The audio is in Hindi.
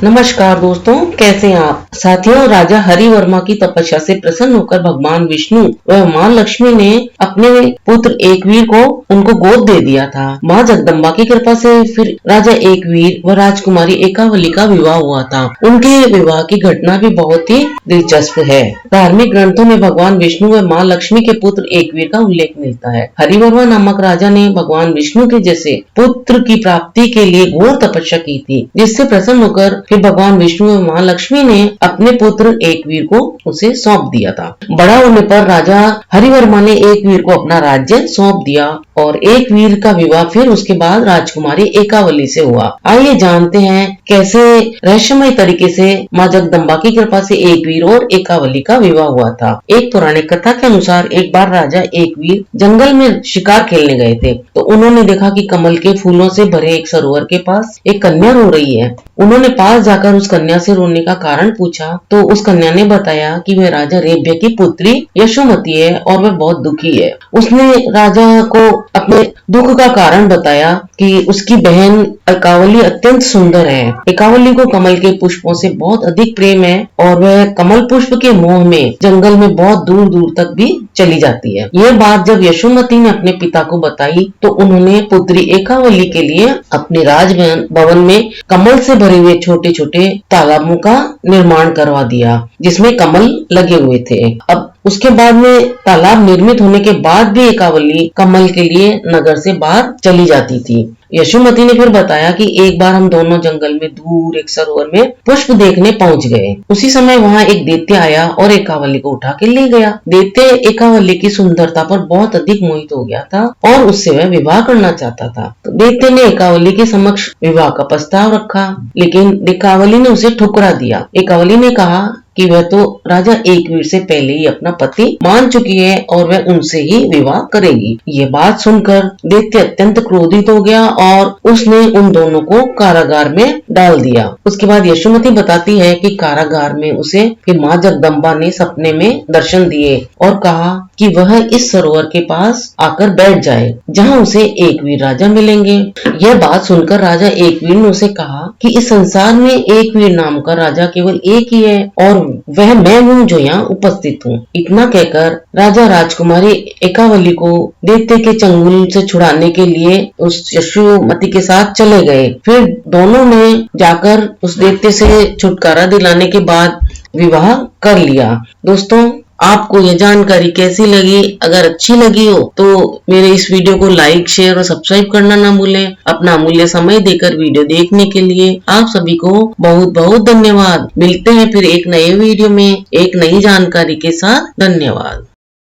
नमस्कार दोस्तों, कैसे हैं आप। साथियों, राजा हरिवर्मा की तपस्या से प्रसन्न होकर भगवान विष्णु व मां लक्ष्मी ने अपने पुत्र एकवीर को उनको गोद दे दिया था। मां जगदम्बा की कृपा से फिर राजा एकवीर व राजकुमारी एकावली का विवाह हुआ था। उनके विवाह की घटना भी बहुत ही दिलचस्प है। धार्मिक ग्रंथों में भगवान विष्णु व मां लक्ष्मी के पुत्र एकवीर का उल्लेख मिलता है। हरिवर्मा नामक राजा ने भगवान विष्णु के जैसे पुत्र की प्राप्ति के लिए घोर तपस्या की थी, जिससे प्रसन्न होकर फिर भगवान विष्णु व मां लक्ष्मी ने अपने पुत्र एकवीर को उसे सौंप दिया था। बड़ा होने पर राजा हरिवर्मा ने एकवीर को अपना राज्य सौंप दिया और एकवीर का विवाह फिर उसके बाद राजकुमारी एकावली से हुआ। आइए जानते हैं कैसे रहस्यमय तरीके से मां जगदम्बा की कृपा से एकवीर और एकावली का विवाह हुआ था। एक पौराणिक कथा के अनुसार एक बार राजा एकवीर जंगल में शिकार खेलने गए थे, तो उन्होंने देखा कि कमल के फूलों से भरे एक सरोवर के पास एक कन्या रो रही है। उन्होंने पास जाकर उस कन्या से रोने का कारण पूछा, तो उस कन्या ने बताया कि वह राजा रेब्य की पुत्री यशोमती है और वह बहुत दुखी है। उसने राजा को अपने दुख का कारण बताया कि उसकी बहन एकावली अत्यंत सुंदर है। एकावली को कमल के पुष्पों से बहुत अधिक प्रेम है और वह कमल पुष्प के मोह में जंगल में बहुत दूर दूर तक भी चली जाती है। यह बात जब यशोमती ने अपने पिता को बताई, तो उन्होंने पुत्री एकावली के लिए अपने राजभवन में कमल से भरे हुए छोटे छोटे तालाबों का निर्माण करवा दिया, जिसमें कमल लगे हुए थे। अब उसके बाद में तालाब निर्मित होने के बाद भी एकावली कमल के लिए नगर से बाहर चली जाती थी। यशोमती ने फिर बताया कि एक बार हम दोनों जंगल में दूर एक सरोवर में पुष्प देखने पहुंच गए। उसी समय वहां एक दैत्य आया और एकावली को उठा के ले गया। दैत्य एकावली की सुंदरता पर बहुत अधिक मोहित हो गया था और उससे वह विवाह करना चाहता था। तो दैत्य ने एकावली के समक्ष विवाह का प्रस्ताव रखा, लेकिन एकावली ने उसे ठुकरा दिया। एकावली ने कहा कि वह तो राजा एकवीर से पहले ही अपना पति मान चुकी है और वह उनसे ही विवाह करेगी। ये बात सुनकर दैत्य अत्यंत क्रोधित हो गया और उसने उन दोनों को कारागार में डाल दिया। उसके बाद यशोमती बताती है कि कारागार में उसे फिर मां जगदम्बा ने सपने में दर्शन दिए और कहा कि वह इस सरोवर के पास आकर बैठ जाए, जहाँ उसे एकवीर राजा मिलेंगे। यह बात सुनकर राजा एकवीर ने उसे कहा कि इस संसार में एकवीर नाम का राजा केवल एक ही है और वह मैं हूँ जो यहाँ उपस्थित हूँ। इतना कहकर राजा राजकुमारी एकावली को दैत्य के चंगुल से छुड़ाने के लिए उस यशोमती के साथ चले गए। फिर दोनों ने जाकर उस दैत्य से छुटकारा दिलाने के बाद विवाह कर लिया। दोस्तों, आपको यह जानकारी कैसी लगी? अगर अच्छी लगी हो तो मेरे इस वीडियो को लाइक, शेयर और सब्सक्राइब करना ना भूलें। अपना अमूल्य समय देकर वीडियो देखने के लिए आप सभी को बहुत बहुत धन्यवाद। मिलते हैं फिर एक नए वीडियो में एक नई जानकारी के साथ। धन्यवाद।